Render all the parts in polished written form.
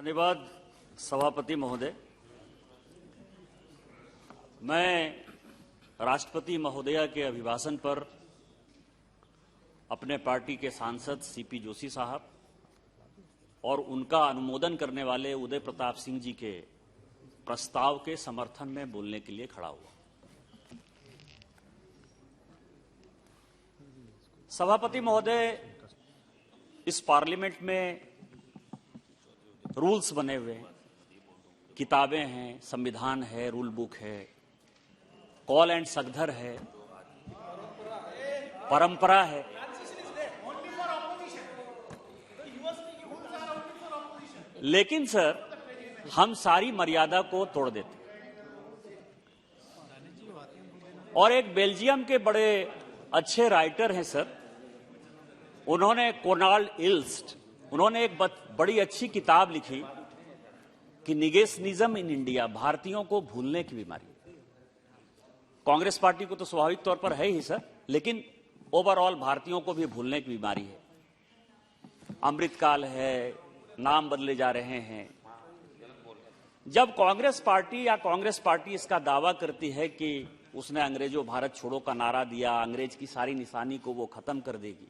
धन्यवाद सभापति महोदय। मैं राष्ट्रपति महोदया के अभिभाषण पर अपने पार्टी के सांसद सीपी जोशी साहब और उनका अनुमोदन करने वाले उदय प्रताप सिंह जी के प्रस्ताव के समर्थन में बोलने के लिए खड़ा हुआ। सभापति महोदय, इस पार्लियामेंट में रूल्स बने हुए हैं, किताबें हैं, संविधान है, रूल बुक है, कॉल एंड सगधर है, परंपरा है। लेकिन सर, हम सारी मर्यादा को तोड़ देते। और एक बेल्जियम के बड़े अच्छे राइटर हैं सर, उन्होंने कोनाल्ड इल्स्ट, उन्होंने एक बड़ी अच्छी किताब लिखी कि निगेशनिज्म इन इंडिया, भारतीयों को भूलने की बीमारी। कांग्रेस पार्टी को तो स्वाभाविक तौर पर है ही सर, लेकिन ओवरऑल भारतीयों को भी भूलने की बीमारी है। अमृतकाल है, नाम बदले जा रहे हैं। जब कांग्रेस पार्टी इसका दावा करती है कि उसने अंग्रेजों भारत छोड़ो का नारा दिया, अंग्रेज की सारी निशानी को वो खत्म कर देगी,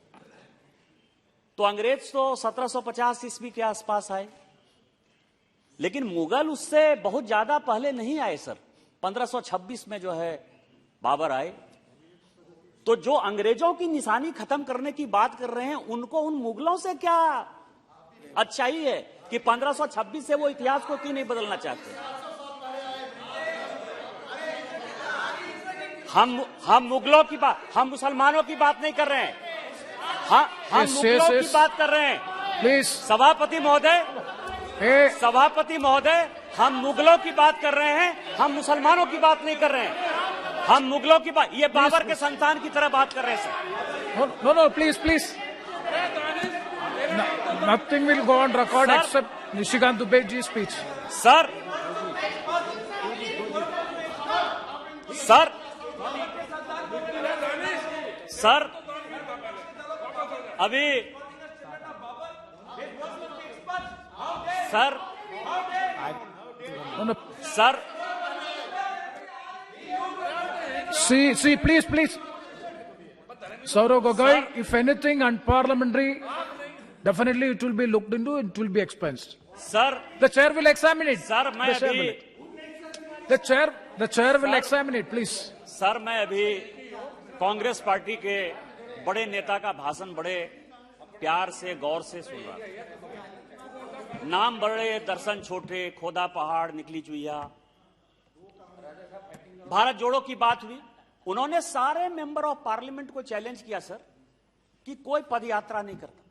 तो अंग्रेज तो 1750 ईस्वी के आसपास आए, लेकिन मुगल उससे बहुत ज्यादा पहले नहीं आए सर। 1526 में जो है बाबर आए। तो जो अंग्रेजों की निशानी खत्म करने की बात कर रहे हैं, उनको उन मुगलों से क्या अच्छाई है कि 1526 से वो इतिहास को क्यों नहीं बदलना चाहते? हम मुगलों की बात, हम मुसलमानों की बात नहीं कर रहे हैं, हम मुगलों की बात कर रहे हैं। प्लीज सभापति महोदय, हम मुगलों की बात कर रहे हैं, हम मुसलमानों की बात नहीं कर रहे हैं। हम मुगलों की बात, ये बाबर के संतान की तरह बात कर रहे हैं sir. No, please. Nothing will go on record except Nishikant Dubey ji's speech. Sir, अभी sir See, please. Saurav Gogoi, if anything unparliamentary, definitely it will be looked into, it will be expensed. Sir, the chair will examine it. Sir, the chair will examine it, please. Sir, मैं अभी Congress party के बड़े नेता का भाषण बड़े प्यार से, गौर से सुन रहा था। नाम बड़े, दर्शन छोटे, खोदा पहाड़, निकली चुईया, भारत जोड़ो की बात हुई। उन्होंने सारे मेंबर ऑफ पार्लियामेंट को चैलेंज किया सर कि कोई पदयात्रा नहीं करता।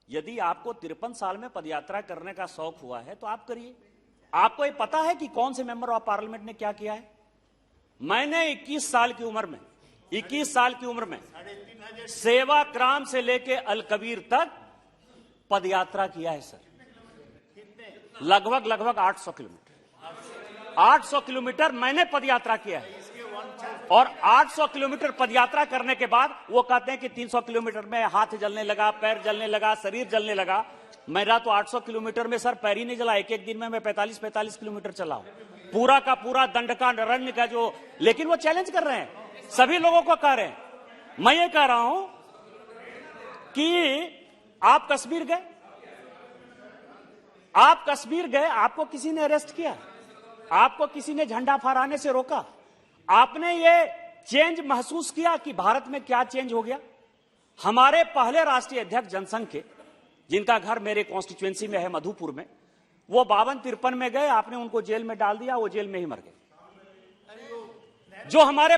यदि आपको 53 साल में पदयात्रा करने का शौक हुआ है तो आप करिए। आपको ये पता है कि कौन से मेंबर ऑफ पार्लियामेंट ने क्या किया है? मैंने 21 साल की उम्र में सेवाग्राम से लेके अलकबीर तक पदयात्रा किया है सर। लगभग 800 किलोमीटर। 800 किलोमीटर मैंने पदयात्रा किया है। और 800 किलोमीटर पदयात्रा करने के बाद वो कहते हैं कि 300 किलोमीटर में हाथ जलने लगा, पैर जलने लगा, शरीर जलने लगा। मेरा तो 800 किलोमीटर में सर पैर ही नहीं जला। एक दिन में मैं 45 किलोमीटर चला हूं। पूरा का पूरा दंडका नरण्य का जो, लेकिन वो चैलेंज कर रहे हैं, सभी लोगों को कह रहे हैं। मैं ये कह रहा हूं कि आप कश्मीर गए, आपको किसी ने अरेस्ट किया? आपको किसी ने झंडा फहराने से रोका? आपने ये चेंज महसूस किया कि भारत में क्या चेंज हो गया? हमारे पहले राष्ट्रीय अध्यक्ष जनसंघ के, जिनका घर मेरे कॉन्स्टिट्यूएंसी में है, मधुपुर में, वो 52-53 में गए, आपने उनको जेल में डाल दिया, वो जेल में ही मर गए। जो हमारे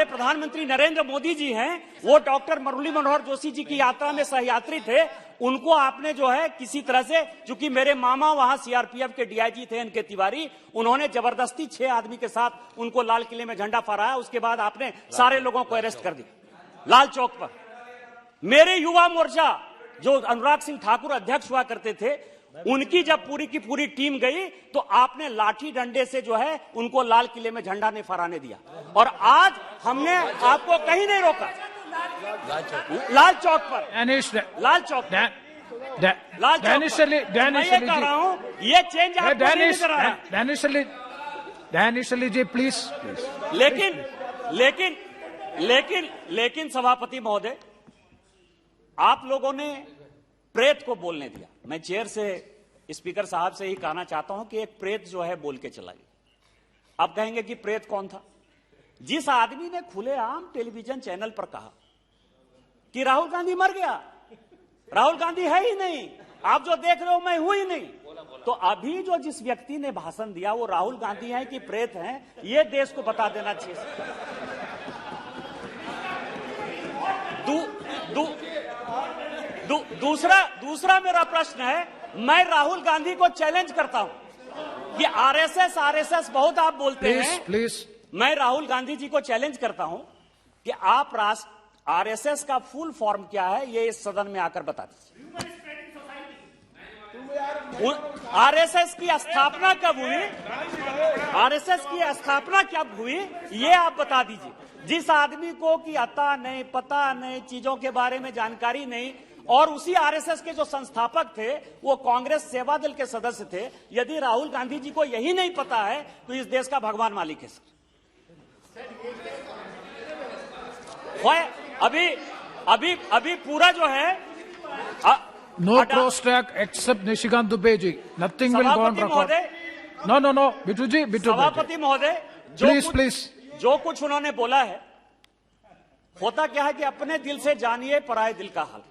प्रधानमंत्री नरेंद्र मोदी जी हैं, वो डॉक्टर मुरली मनोहर जोशी जी की यात्रा में सहयात्री थे। उनको आपने जो है किसी तरह से, चूंकि मेरे मामा वहां सीआरपीएफ के डीआईजी थे एनके तिवारी, उन्होंने जबरदस्ती 6 आदमी के साथ उनको लाल किले में झंडा फहराया। उसके बाद आपने सारे लोगों को अरेस्ट कर दिया लाल चौक पर। मेरे युवा मोर्चा, जो अनुराग सिंह ठाकुर अध्यक्ष हुआ करते थे, उनकी जब पूरी की पूरी टीम गई तो आपने लाठी डंडे से जो है उनको लाल किले में झंडा नहीं फहराने दिया। और आज हमने आपको कहीं नहीं रोका। लाल चौक पर लाल चौक पर। मैं ये कह रहा हूं, ये चेंज आपको नहीं करा रहा। डैनिश अली जी प्लीज। लेकिन सभापति महोदय, आप लोगों ने प्रेत को बोलने दिया। मैं चेयर से स्पीकर साहब से ही कहना चाहता हूं कि एक प्रेत जो है बोल के चला गया। आप कहेंगे कि प्रेत कौन था? जिस आदमी ने खुलेआम टेलीविजन चैनल पर कहा कि राहुल गांधी मर गया, राहुल गांधी है ही नहीं, आप जो देख रहे हो मैं हूं ही नहीं, तो अभी जो जिस व्यक्ति ने भाषण दिया वो राहुल गांधी हैं कि प्रेत हैं, ये देश को बता देना चाहिए। दूसरा मेरा प्रश्न है, मैं राहुल गांधी को चैलेंज करता हूं कि आरएसएस बहुत आप बोलते हैं। प्लीज मैं राहुल गांधी जी को चैलेंज करता हूं कि आप आरएसएस का फुल फॉर्म क्या है, ये इस सदन में आकर बता दीजिए। आरएसएस की स्थापना कब हुई, आरएसएस की स्थापना कब हुई, ये आप बता दीजिए। जिस आदमी को कि अता नहीं, पता नहीं, चीजों के बारे में जानकारी नहीं, और उसी आरएसएस के जो संस्थापक थे वो कांग्रेस सेवा दल के सदस्य थे, यदि राहुल गांधी जी को यही नहीं पता है तो इस देश का भगवान मालिक है सर। अभी पूरा जो है no cross talk except Nishikant Dubey ji, nothing will go on record. No Bittu ji, सभापति महोदय, प्लीज जो कुछ उन्होंने बोला है, होता क्या है कि अपने दिल से जानिए पराये दिल का हाल।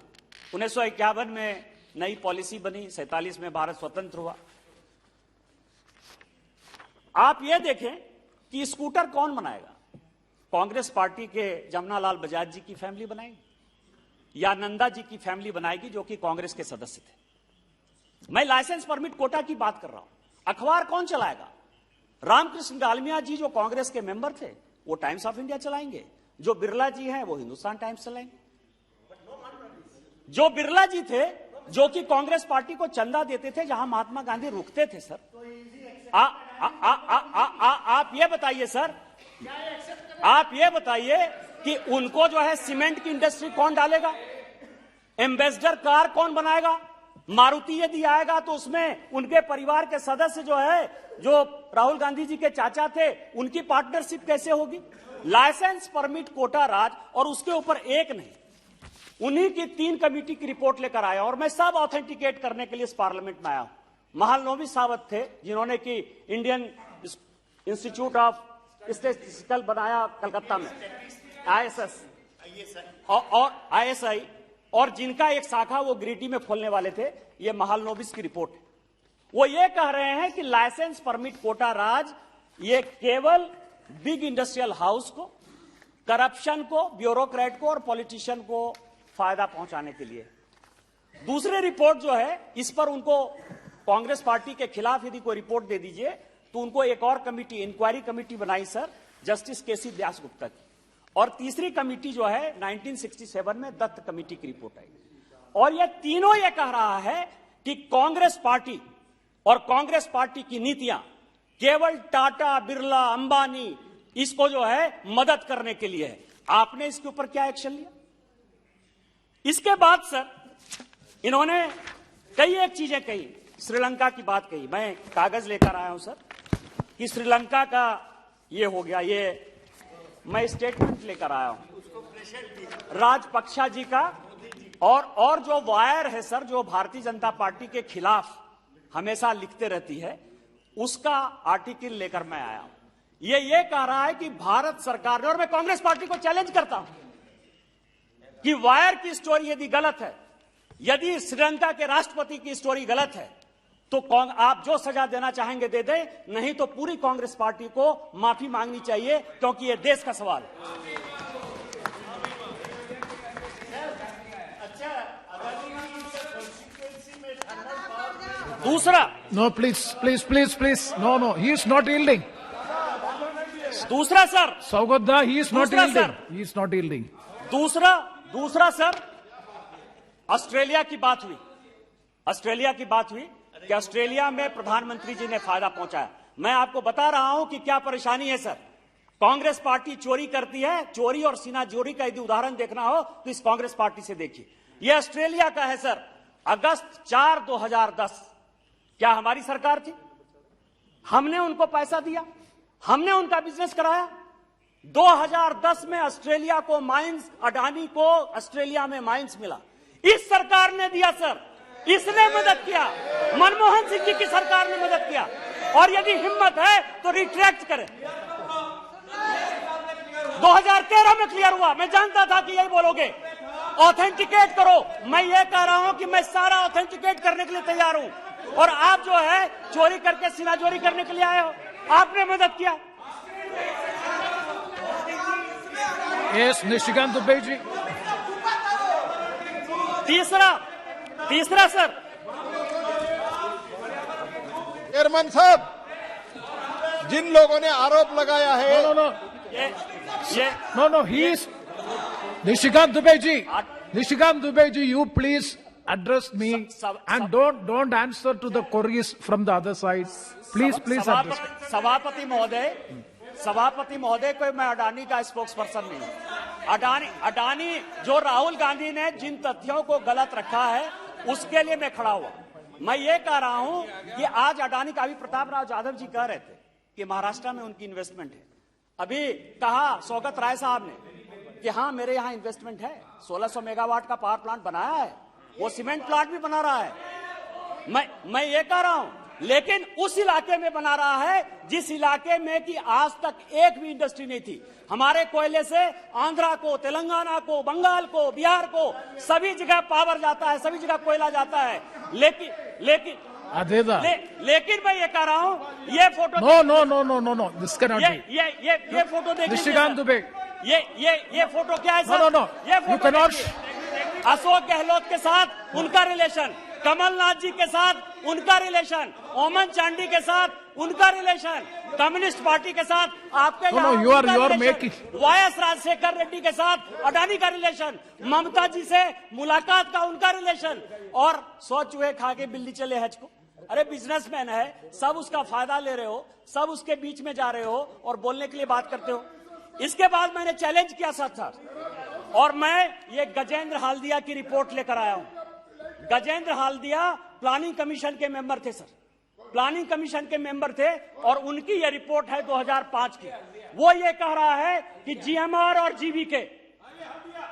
1951 में नई पॉलिसी बनी, 47 में भारत स्वतंत्र हुआ। आप ये देखें कि स्कूटर कौन बनाएगा? कांग्रेस पार्टी के जमनालाल बजाज जी की फैमिली बनाएगी या नंदा जी की फैमिली बनाएगी जो कि कांग्रेस के सदस्य थे। मैं लाइसेंस परमिट कोटा की बात कर रहा हूं। अखबार कौन चलाएगा? रामकृष्ण डालमिया जी जो कांग्रेस के मेंबर थे वो टाइम्स ऑफ इंडिया चलाएंगे, जो बिरला जी हैं वो हिंदुस्तान टाइम्स चलाएंगे। जो बिरला जी थे जो कि कांग्रेस पार्टी को चंदा देते थे जहां महात्मा गांधी रुकते थे सर, आप ये बताइए सर, आप ये बताइए कि उनको जो है सीमेंट की इंडस्ट्री कौन डालेगा? एम्बेसडर कार कौन बनाएगा? मारुति यदि आएगा तो उसमें उनके परिवार के सदस्य जो है, जो राहुल गांधी जी के चाचा थे, उनकी पार्टनरशिप कैसे होगी? लाइसेंस परमिट कोटा राज, और उसके ऊपर एक नहीं, उन्हीं की 3 कमेटी की रिपोर्ट लेकर आया, और मैं सब ऑथेंटिकेट करने के लिए इस पार्लियामेंट में आया हूं। महालनोमी सावत थे जिन्होंने कि इंडियन इंस्टीट्यूट ऑफ स्टैटिस्टिकल बनाया कलकत्ता में, आईएसएस और आईएसआई, और जिनका एक शाखा वो गिरिडीह में खोलने वाले थे। ये महालनोबिस की रिपोर्ट है। वो ये कह रहे हैं कि लाइसेंस परमिट कोटा राज ये केवल बिग इंडस्ट्रियल हाउस को, करप्शन को, ब्यूरोक्रेट को और पॉलिटिशियन को फायदा पहुंचाने के लिए। दूसरी रिपोर्ट जो है, इस पर उनको कांग्रेस पार्टी के खिलाफ यदि कोई रिपोर्ट दे दीजिए तो उनको एक और कमिटी, इंक्वायरी कमिटी बनाई सर, जस्टिस केसी व्यास गुप्ता की। और तीसरी कमिटी जो है 1967 में दत्त कमिटी की रिपोर्ट आई। और ये तीनों ये कह रहा है कि कांग्रेस पार्टी और कांग्रेस पार्टी की नीतियां केवल टाटा, बिरला, अंबानी इसको जो है मदद करने के लिए है। आपने इसके ऊपर क्या एक्शन लिया? इसके बाद सर इन्होंने कई एक चीजें कही, श्रीलंका की बात कही। मैं कागज लेकर आया हूं सर कि श्रीलंका का ये हो गया, ये मैं स्टेटमेंट लेकर आया हूं राजपक्षा जी का, और जो वायर है सर, जो भारतीय जनता पार्टी के खिलाफ हमेशा लिखते रहती है, उसका आर्टिकल लेकर मैं आया हूं। ये कह रहा है कि भारत सरकार ने, और मैं कांग्रेस पार्टी को चैलेंज करता हूं कि वायर की स्टोरी यदि गलत है, यदि श्रीलंका के राष्ट्रपति की स्टोरी गलत है, तो आप जो सजा देना चाहेंगे दे दें, नहीं तो पूरी कांग्रेस पार्टी को माफी मांगनी चाहिए, क्योंकि यह देश का सवाल है। दूसरा, no please, no he is not yielding. दूसरा सर, सौगतदा, ही इज नॉट यील्डिंग। दूसरा सर, ऑस्ट्रेलिया की बात हुई कि ऑस्ट्रेलिया में प्रधानमंत्री जी ने फायदा पहुंचाया। मैं आपको बता रहा हूं कि क्या परेशानी है सर। कांग्रेस पार्टी चोरी करती है, चोरी और सीना चोरी का यदि उदाहरण देखना हो तो इस कांग्रेस पार्टी से देखिए। यह ऑस्ट्रेलिया का है सर। अगस्त 4, 2010 क्या हमारी सरकार थी? हमने उनको पैसा दिया, हमने उनका बिजनेस कराया। 2010 में ऑस्ट्रेलिया को माइंस, अडानी को ऑस्ट्रेलिया में माइंस मिला, इस सरकार ने दिया सर, इसने मदद किया, मनमोहन सिंह जी की सरकार ने मदद किया। और यदि हिम्मत है तो रिट्रैक्ट करें। 2013 में क्लियर हुआ, मैं जानता था कि यही बोलोगे, ऑथेंटिकेट करो। मैं ये कह रहा हूं कि मैं सारा ऑथेंटिकेट करने के लिए तैयार हूं, और आप जो है चोरी करके सीनाचोरी करने के लिए आए हो, आपने मदद किया। Yes, निशिकांत दुबे जी। तीसरा सर, चेयरमैन साहब, जिन लोगों ने आरोप लगाया है, No, he is Nishikant Dubey ji. Nishikant Dubey ji, you please address me and don't answer to the queries from the other side. Please address me. सभापति महोदय कोई मैं अडानी का स्पोक्स पर्सन नहीं हूं। अडानी जो राहुल गांधी ने जिन तथ्यों को गलत रखा है उसके लिए मैं खड़ा हुआ। मैं ये कह रहा हूं कि आज अडानी का, अभी प्रताप राव जाधव जी कह रहे थे कि महाराष्ट्र में उनकी इन्वेस्टमेंट है। अभी कहा सौगत राय साहब ने कि हाँ मेरे यहाँ इन्वेस्टमेंट है, 1600 मेगावाट का पावर प्लांट बनाया है, वो सीमेंट प्लांट भी बना रहा है। मैं ये कह रहा हूं, लेकिन उस इलाके में बना रहा है जिस इलाके में कि आज तक एक भी इंडस्ट्री नहीं थी। हमारे कोयले से आंध्रा को, तेलंगाना को, बंगाल को, बिहार को, सभी जगह पावर जाता है, सभी जगह कोयला जाता है। लेकिन मैं ये कह रहा हूं, ये photo No, this cannot be. ये फोटो देखिए Nishikant Dubey. ये फोटो क्या है सर? No. ये You photo cannot. Ashok Gehlot के साथ उनका रिलेशन, कमलनाथ जी के साथ उनका रिलेशन, ओमन चांडी के साथ उनका रिलेशन, कम्युनिस्ट पार्टी के साथ आपके you are making. YS Rajasekhar Reddy के साथ अडानी का रिलेशन, ममता जी से मुलाकात का उनका रिलेशन, और 100 चूहे खा के बिल्ली चले हज को। अरे बिजनेसमैन है, सब उसका फायदा ले रहे हो, सब उसके बीच में जा रहे हो और बोलने के लिए बात करते हो। इसके बाद मैंने चैलेंज किया था और मैं ये गजेंद्र हाल्दिया की रिपोर्ट लेकर आया हूं। गजेंद्र हाल्दिया प्लानिंग कमीशन के मेंबर थे सर, प्लानिंग कमीशन के मेंबर थे, और उनकी ये रिपोर्ट है 2005 की। वो ये कह रहा है कि जीएमआर और जीवीके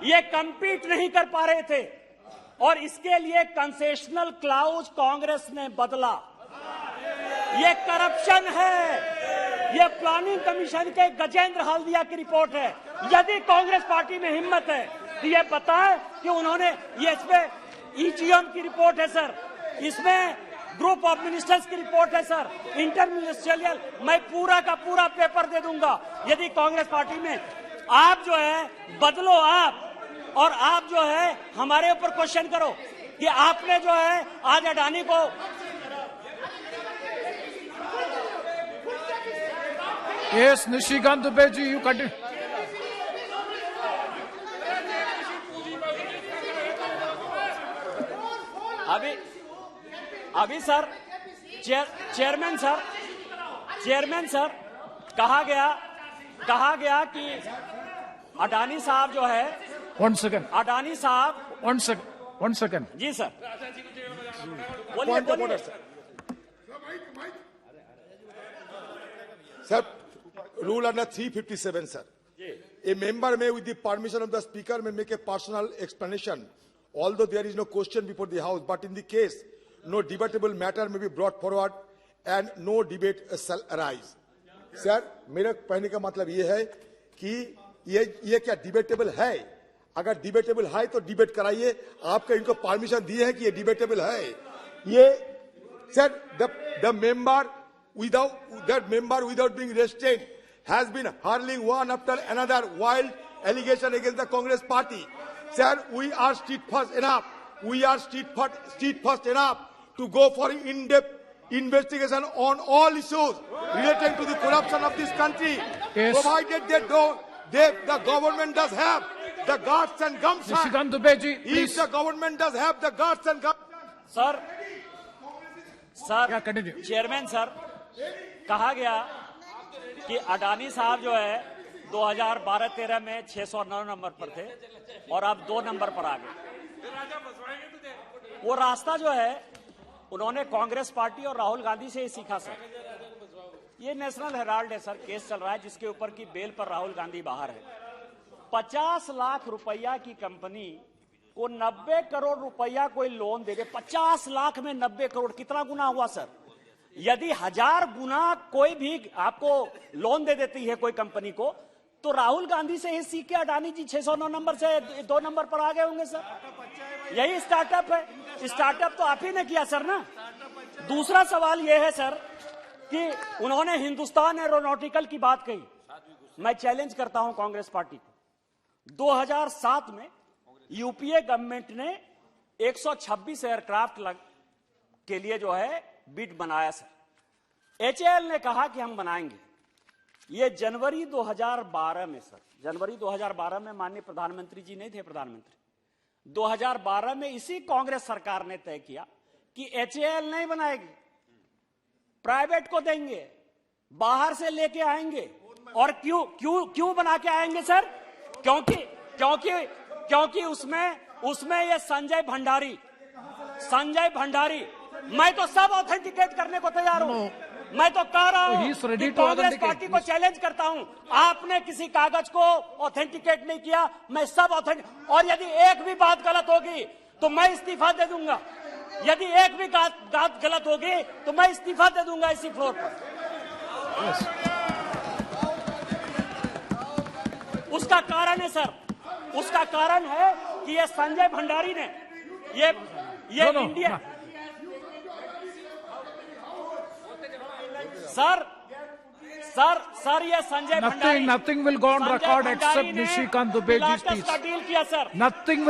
ये कंपीट नहीं कर पा रहे थे और इसके लिए कंसेशनल क्लाउज कांग्रेस ने बदला। ये करप्शन है। ये प्लानिंग कमीशन के गजेंद्र हाल्दिया की रिपोर्ट है। यदि कांग्रेस पार्टी में हिम्मत है तो ये बताए कि उन्होंने, ये इसमें ईजीएम की रिपोर्ट है सर, इसमें ग्रुप ऑफ मिनिस्टर्स की रिपोर्ट है सर, इंटरमिनिस्ट्रियल, मैं पूरा का पूरा पेपर दे दूंगा। यदि कांग्रेस पार्टी में आप जो है बदलो आप, और आप जो है हमारे ऊपर क्वेश्चन करो कि आपने जो है आज अडानी को Yes, Nishikant Dubey ji, you continue. अभी सर चेयरमैन सर कहा गया कि अडानी साहब जो है, One second. अडानी साहब, One second. जी सर बोलिए। sir, rule under 357, sir. A member may, with the permission of the speaker, may make a personal explanation, although there is no question before the House. But in the case, no debatable matter may be brought forward and no debate shall arise. Sir, मेरा कहने का मतलब ये है कि ये क्या debatable है? अगर डिबेटेबल है तो डिबेट कराइए। आपका इनको परमिशन दिए है कि ये डिबेटेबल है। ये sir, the member without being restrained has been hurling one after another wild allegation against the Congress party. Sir, we are steadfast enough. We are steadfast enough to go for in-depth investigation on all issues relating to the corruption of this country, Yes. provided the government does have the guts and gumption. Nishikant Dubey ji, If please. the government does have the guts and gumption. Sir Yeah, continue. Chairman sir, कहा गया कि अडानी साहब जो है 2012-13 में 609 number पर थे और अब 2 नंबर पर आ गए। वो रास्ता जो है उन्होंने कांग्रेस पार्टी और राहुल गांधी से ही सीखा सर। ये नेशनल हेराल्ड है सर, केस चल रहा है जिसके ऊपर की बेल पर राहुल गांधी बाहर है। 50 लाख रुपया की कंपनी को 90 करोड़ रुपया कोई लोन दे दे, 50 लाख में 90 करोड़ कितना गुना हुआ सर? यदि 1000 गुना कोई भी आपको लोन दे देती है कोई कंपनी को, तो राहुल गांधी से ही सीख के अडानी जी 609 नंबर से 2 नंबर पर आ गए होंगे सर। यही स्टार्टअप है। स्टार्टअप तो आप ही ने किया सर ना। दूसरा सवाल यह है सर कि उन्होंने हिंदुस्तान एरोनॉटिकल की बात कही। मैं चैलेंज करता हूं कांग्रेस पार्टी को। 2007 में यूपीए गवर्नमेंट ने 126 एयरक्राफ्ट के लिए जो है बिड बनाया सर। एचएएल ने कहा कि हम बनाएंगे। ये जनवरी 2012 में सर, जनवरी 2012 में माननीय प्रधानमंत्री जी नहीं थे प्रधानमंत्री, 2012 में इसी कांग्रेस सरकार ने तय किया कि एचएएल नहीं बनाएगी, प्राइवेट को देंगे, बाहर से लेके आएंगे। और क्यों बना के आएंगे सर? क्योंकि उसमें ये संजय भंडारी, मैं तो सब ऑथेंटिकेट करने को तैयार हूं। मैं तो कह रहा हूं कि कांग्रेस पार्टी को चैलेंज करता हूं, आपने किसी कागज को ऑथेंटिकेट नहीं किया, मैं सब ऑथेंटिक। और यदि एक भी बात गलत होगी तो मैं इस्तीफा दे दूंगा। यदि एक भी बात गलत होगी तो मैं इस्तीफा दे दूंगा इसी फ्लोर पर। उसका कारण है सर, उसका कारण है कि ये संजय भंडारी ने ये इंडिया सर ये Sanjay Bhandari nothing will go on record except Nishikant Dubeji's speech. का डील किया sir. Nothing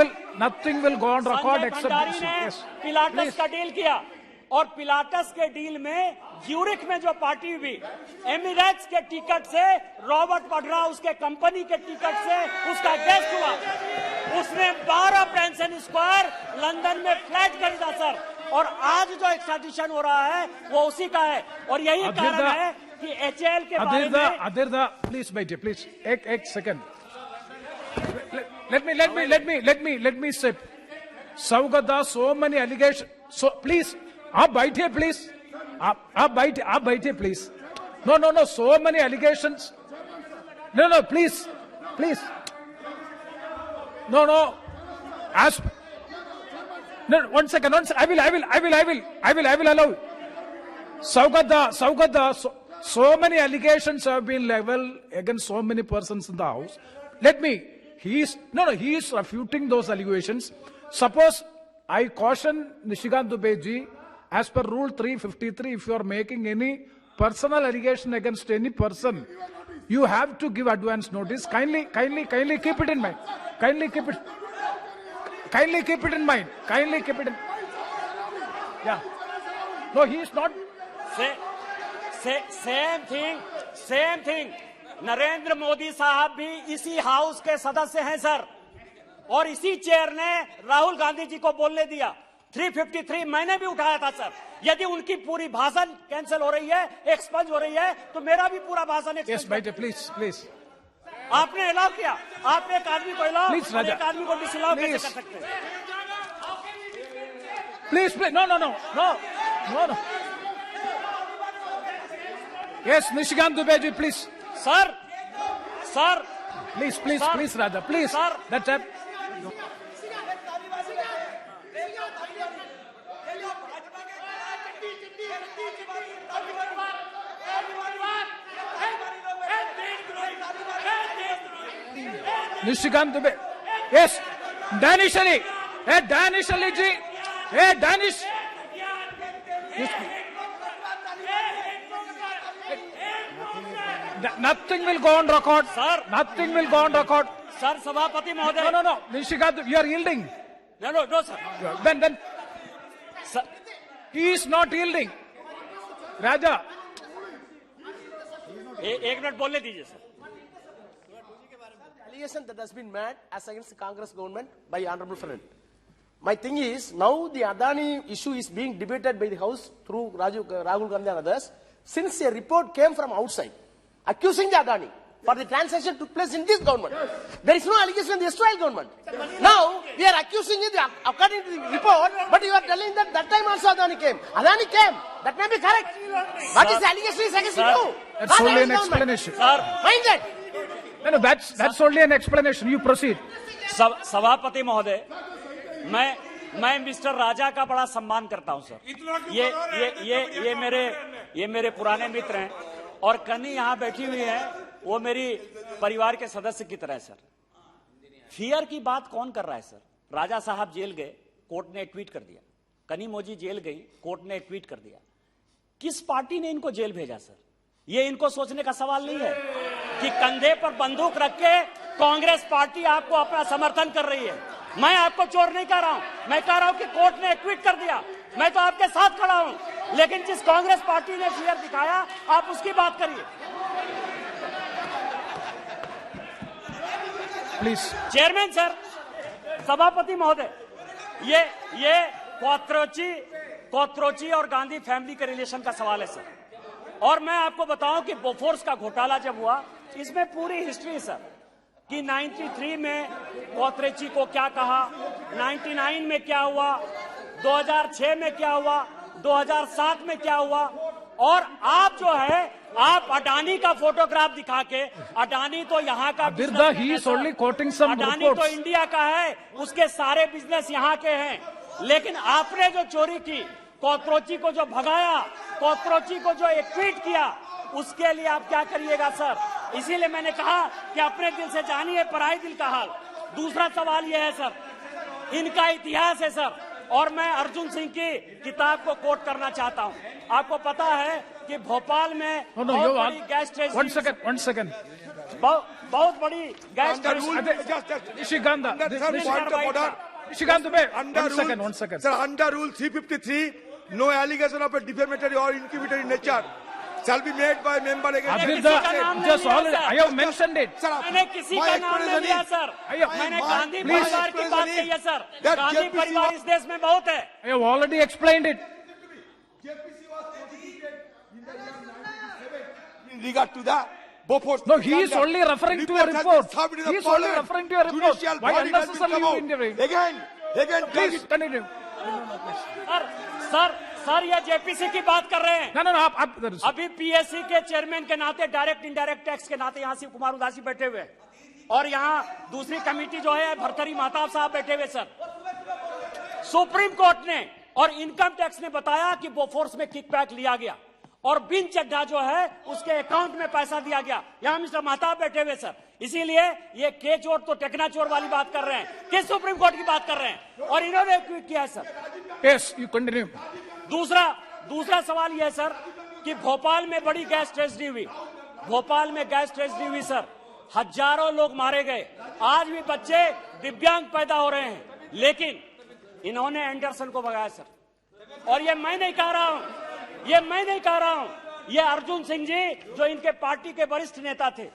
will go on record except Nishikant Pilatus का डील किया। और पिलाटस के डील में ज्यूरिख में जो पार्टी हुई, एमिरेट्स के टिकट से रॉबर्ट वाड्रा उसके कंपनी के टिकट से उसका गेस्ट हुआ। उसने 12 पेंशन स्क्वायर लंदन में फ्लैट खरीदा सर। और आज जो एक्सट्राडिशन हो रहा है वो उसी का है। और यही कारण है कि एचएएल के बारे में अदिरदा प्लीज बैठिए, प्लीज एक second. let me say, Saugata, so many allegations, so please आप बैठिए प्लीज, आप बैठिए please. No so many allegations, no please no as no, one second, I will allow. Saugata, so many allegations have been leveled against so many persons in the house. He is refuting those allegations. Suppose I caution Nishikant Dubeji, as per Rule 353, if you are making any personal allegation against any person, you have to give advance notice. Kindly keep it in mind. Kindly keep it in mind. Yeah. No, he is not. Same thing Narendra Modi साहब भी इसी house के सदस्य हैं sir. और इसी chair ने राहुल गांधी जी को बोलने दिया। 353 मैंने भी उठाया था सर। यदि उनकी पूरी भाषण कैंसिल हो रही है, एक्सपंज हो रही है, तो मेरा भी पूरा भाषण एक्सपंज। प्लीज आपने अलाउ किया, आपने एक आदमी को अलाउ, एक आदमी को डिसअलाउ कैसे कर सकते हैं? Please no. Yes, Nishikant Dubeji, please. Sir. Please, Raja, please. Sir. That's it. Nishikant Dubeji. Yes, Danish Ali. Hey, Danish Ali ji. Hey, Danish. Nothing will go on record. Sir. Nothing will go on record. Sir, Sabhapati Mahoday. No. Nishikant, you are yielding. No, sir. Then. Sir. He is not yielding. Raja. एक minute बोलने दीजिए sir. Allegation that has been made as against the Congress government by honorable friend. My thing is, now the Adani issue is being debated by the House through Rahul Gandhi and others, since a report came from outside accusing the Adani for the transaction took place in this government. There is no allegation in the Israel government. Now, we are accusing you according to the report, but you are telling that that time also Adani came. Adani came. That may be correct. What is the allegation is against you? That's Not only an against government. explanation. Mind that. No, that's only an explanation. You proceed. सभापति महोदय, मैं mister राजा का बड़ा सम्मान करता हूं sir. ये मेरे पुराने मित्र हैं और कन्नी यहाँ बैठी हुई है, वो मेरी परिवार के सदस्य की तरह है सर। फियर की बात कौन कर रहा है सर? राजा साहब जेल गए, कोर्ट ने ट्वीट कर दिया। कनी मोजी जेल गई, कोर्ट ने ट्वीट कर दिया। किस पार्टी ने इनको जेल भेजा सर? ये इनको सोचने का सवाल नहीं है कि कंधे पर बंदूक रख के कांग्रेस पार्टी आपको अपना समर्थन कर रही है। मैं आपको चोर नहीं कह रहा हूं, मैं कह रहा हूं कि कोर्ट ने ट्वीट कर दिया, मैं तो आपके साथ खड़ा हूं। लेकिन जिस कांग्रेस पार्टी ने फियर दिखाया, आप उसकी बात करिए। प्लीज चेयरमैन सर, सभापति महोदय, ये कोत्रोची और गांधी फैमिली के रिलेशन का सवाल है सर। और मैं आपको बताऊं कि बोफोर्स का घोटाला जब हुआ, इसमें पूरी हिस्ट्री सर कि 93 में कोत्रेची को क्या कहा, 99 में क्या हुआ, 2006 में क्या हुआ, 2007 में क्या हुआ। और आप जो है, आप अडानी का फोटोग्राफ दिखा के, अडानी तो यहाँ का अडानी तो इंडिया का है, उसके सारे बिजनेस यहाँ के हैं। लेकिन आपने जो चोरी की, कोत्रोची को जो भगाया, कोत्रोची को जो एक ट्वीट किया, उसके लिए आप क्या करिएगा सर? इसीलिए मैंने कहा कि अपने दिल से जानिए पराई दिल का हाल। दूसरा सवाल यह है सर, इनका इतिहास है सर, और मैं अर्जुन सिंह की किताब को कोट करना चाहता हूं। आपको पता है कि भोपाल में बहुत बड़ी गैस सेकंड बहुत बड़ी gas Sir, under Rule 353, no allegation of a defamatory or incriminatory nature shall be made by member against. I have mentioned it. मैंने किसी का नाम नहीं लिया सर, मैंने गांधी परिवार की बात कही है सर। गांधी परिवार इस देश में बहुत है। I have already explained it. In regard to the Bofors. No, he is only referring to a report. He is only referring to a report. Why unnecessarily you intervene? Again, Please continue. Sir ये JPC की बात कर रहे हैं। No, आप अभी PSC के chairman के नाते, डायरेक्ट इंडायरेक्ट टैक्स के नाते यहाँ शिव कुमार उदासी बैठे हुए हैं, और यहाँ दूसरी कमेटी जो है भरथरी महताब साहब बैठे हुए सर। सुप्रीम कोर्ट ने और इनकम टैक्स ने बताया कि बोफोर्स में किकबैक लिया गया और बिन चड्ढा जो है उसके अकाउंट में पैसा दिया गया। यहाँ मिस्टर महताब बैठे हुए सर। इसीलिए ये के चोर तो टेकना चोर वाली बात कर रहे हैं, किस सुप्रीम कोर्ट की बात कर रहे हैं, और इन्होंने ट्वीट किया है सर। Yes, you continue. दूसरा सवाल यह है सर कि भोपाल में बड़ी गैस ट्रेजेडी हुई, भोपाल में गैस ट्रेजेडी हुई सर, हजारों लोग मारे गए, आज भी बच्चे दिव्यांग पैदा हो रहे हैं, लेकिन इन्होंने एंडरसन को भगाया सर। और ये मैं नहीं कह रहा हूं, ये अर्जुन सिंह जी जो इनके पार्टी के वरिष्ठ नेता थे,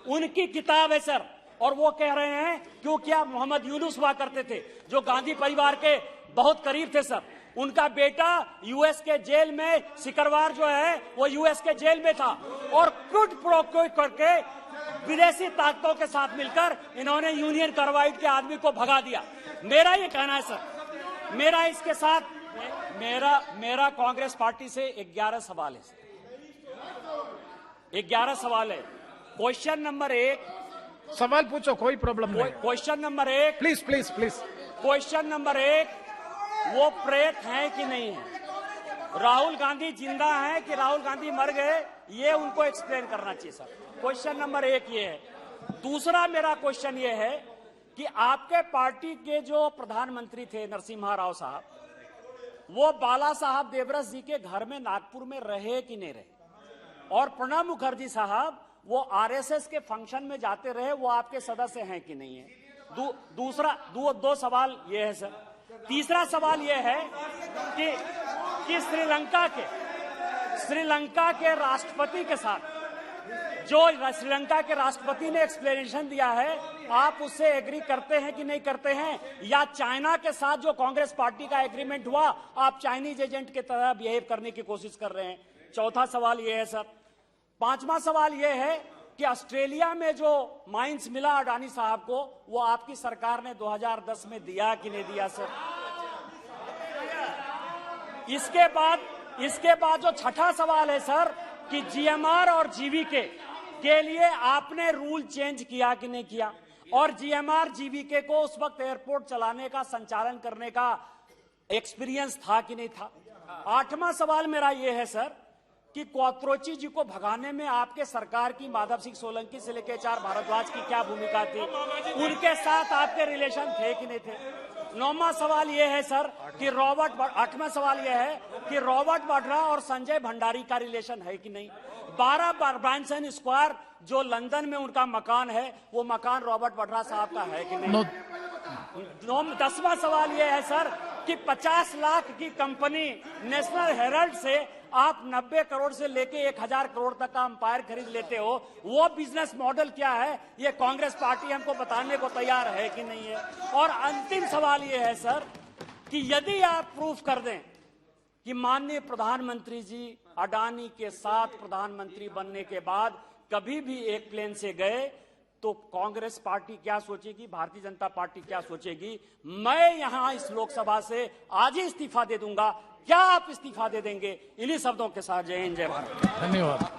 उनकी किताब है सर, और वो कह रहे हैं क्योंकि आप मोहम्मद यूनुस हुआ करते थे जो गांधी परिवार के बहुत करीब थे सर। उनका बेटा यूएस के जेल में, सिकरवार जो है वो यूएस के जेल में था, और क्विड प्रो क्वो करके विदेशी ताकतों के साथ मिलकर इन्होंने यूनियन कार्बाइड के आदमी को भगा दिया। मेरा ये कहना है सर, मेरा इसके साथ मेरा कांग्रेस पार्टी से 11 सवाल है, 11 सवाल है। क्वेश्चन नंबर 1, सवाल पूछो, कोई प्रॉब्लम नहीं। Question number 1, please question number 1, वो प्रेत हैं कि नहीं है? राहुल गांधी जिंदा हैं कि राहुल गांधी मर गए, ये उनको एक्सप्लेन करना चाहिए सर। क्वेश्चन नंबर 1 ये है। दूसरा मेरा क्वेश्चन ये है कि आपके पार्टी के जो प्रधानमंत्री थे नरसिम्हा राव साहब, वो बाला साहब देवरस जी के घर में नागपुर में रहे कि नहीं रहे? और प्रणब मुखर्जी साहब वो आरएसएस के फंक्शन में जाते रहे, वो आपके सदस्य हैं कि नहीं है? दो सवाल ये है सर। तीसरा सवाल ये है कि श्रीलंका के राष्ट्रपति के साथ जो श्रीलंका के राष्ट्रपति ने एक्सप्लेनेशन दिया है, आप उससे एग्री करते हैं कि नहीं करते हैं? या चाइना के साथ जो कांग्रेस पार्टी का एग्रीमेंट हुआ, आप चाइनीज एजेंट की तरह बिहेव करने की कोशिश कर रहे हैं? चौथा सवाल यह है सर। पांचवा सवाल यह है कि ऑस्ट्रेलिया में जो माइंस मिला अडानी साहब को, वो आपकी सरकार ने 2010 में दिया कि नहीं दिया सर? इसके बाद जो छठा सवाल है सर कि जीएमआर और जीवीके के लिए आपने रूल चेंज किया कि नहीं किया, और जीएमआर जीवीके को उस वक्त एयरपोर्ट चलाने का, संचालन करने का एक्सपीरियंस था कि नहीं था? आठवां सवाल मेरा यह है सर कि क्वात्रोची जी को भगाने में आपके सरकार की, माधव सिंह सोलंकी से लेकर HR भारद्वाज की क्या भूमिका थी? उनके साथ आपके रिलेशन थे कि नहीं थे? नौवां सवाल यह है सर कि आठवां सवाल यह है कि रॉबर्ट वाड्रा और संजय भंडारी का रिलेशन है कि नहीं? 12 ब्रांसन स्क्वायर जो लंदन में उनका मकान है, वो मकान रॉबर्ट वाड्रा साहब का है कि नहीं? 10वां सवाल यह है सर कि 50 लाख की कंपनी नेशनल हेराल्ड से आप 90 करोड़ से लेके 1000 करोड़ तक का अंपायर खरीद लेते हो, वो बिजनेस मॉडल क्या है? ये कांग्रेस पार्टी हमको बताने को तैयार है कि नहीं है? और अंतिम सवाल ये है सर कि यदि आप प्रूफ कर दें कि माननीय प्रधानमंत्री जी अडानी के साथ प्रधानमंत्री बनने के बाद कभी भी एक प्लेन से गए, तो कांग्रेस पार्टी क्या सोचेगी, भारतीय जनता पार्टी क्या सोचेगी? मैं यहां इस लोकसभा से आज ही इस्तीफा दे दूंगा। क्या आप इस्तीफा दे देंगे? इन्हीं शब्दों के साथ जय हिंद, जय भारत। धन्यवाद।